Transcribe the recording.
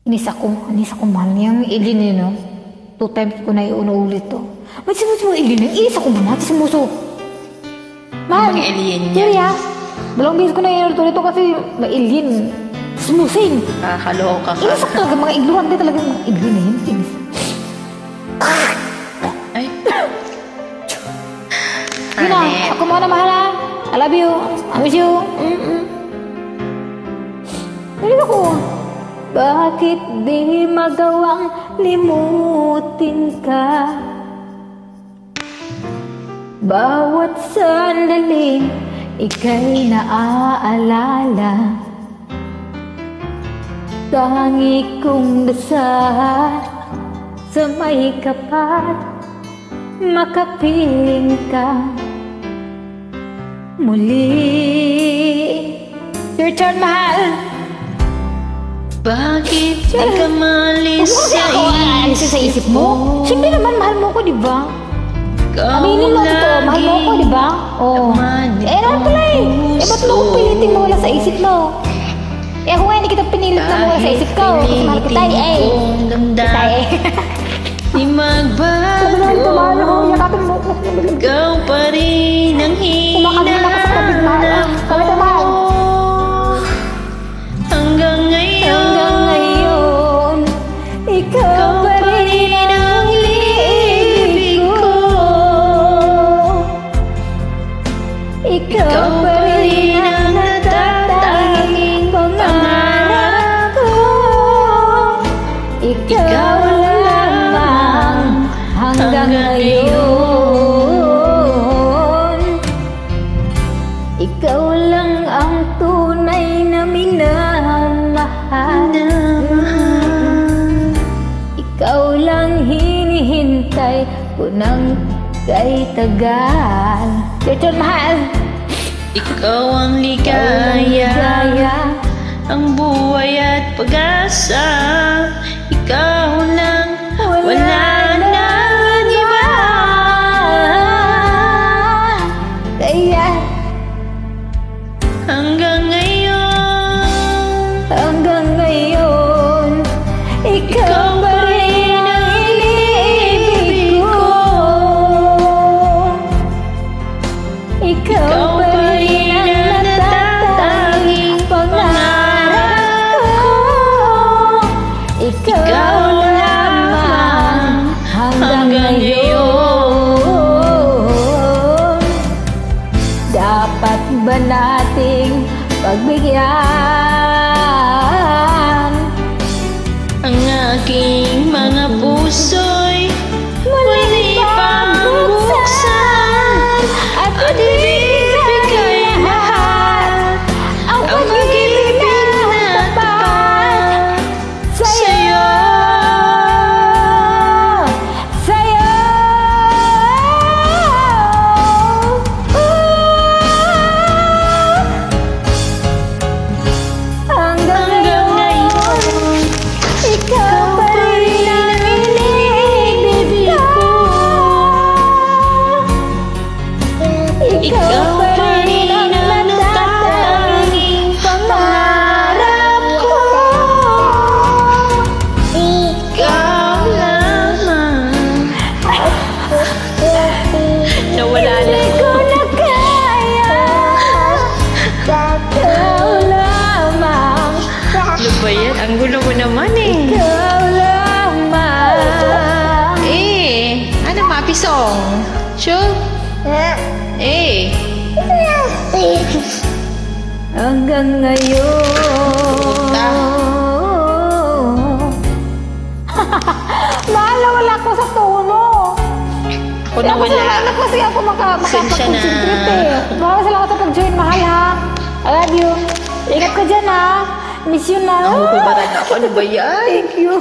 Inis ako mahal niyang ilin eh, no? 2 times ko na iuno-ulit to. Ba't mo ilin eh? Inis ako mahal, sumuso. Mahal, Ibang alien yan. Julia, dalawang beses ko na inulit to kasi may alien. Smusing. Kakaloka ka. Inis ako talaga, mga ignorante talaga mga alien na yun. Inis. Ay. Yun na, ako muna mahal ha. I love you. I miss you. Inis ako. Bakit di magawang limutin ka? Bawat sandali ika'y naaalala. Tangi kong dasal sa may kapat, makapiling ka muli. Your turn, mahal. Bakit di ka malis sa isip mo? Siyempre naman, mahal mo ko, di ba? Aminin mo totoo, mahal mo ko, di ba? Oo. Eh, naman pala eh. Eh, ba't mo ko pilitin mo wala sa isip mo? Eh, ako nga hindi kita pinilit na mo wala sa isip ko. Kasi mahal kita eh. Kita eh. Di magbago. Yakapin mo. Ikaw pa rin ang Kumakagin ako sa kapit, mahal. Kamit ang mahal. Hanggang ngayon, ikaw pa rin ang ibig ko. Ikaw pa rin ang natatanging pangarap ko. Ikaw lamang hanggang ngayon. Ikaw lang ang tunay na minamahal. Ikaw lang hinihintay ko ng kay tagal. Your turn, mahal. ikaw ang ligaya, ang buhay at pag-asa. Ikaw lang, wala nang iba. Kaya Hanggang ngayon, ikaw pa rin ang iniibig ko. Ikaw pa rin ang natatanging pangarap ko. Ikaw lamang hanggang ngayon. Dapat ba nating pagbigyan ang aking mga puso'y muli pang buksan at ibibigay lahat ang pag-ibig na tapat sa'yo. Hanggang ngayon, ikaw pa rin ang iniibig ko. Ikaw pa rin ang natatanging pangarap ko. Ikaw lamang. Nawala na. Hindi ko na kaya. Ikaw lamang. Ano ba yan? Ang gulo mo naman eh. Ikaw lamang. Ano mapisong? Sure? Hanggang ngayon. Mahal, wala ko sa tono. Ako na wala. Wala kasi ako Pasensya na. makapag-concentrate eh. Maraming salamat sa pag-join, mahal ha. I love you. Ingat ka dyan ha. Miss you na. Nahuhubaran ako. Ano ba yan? Thank you.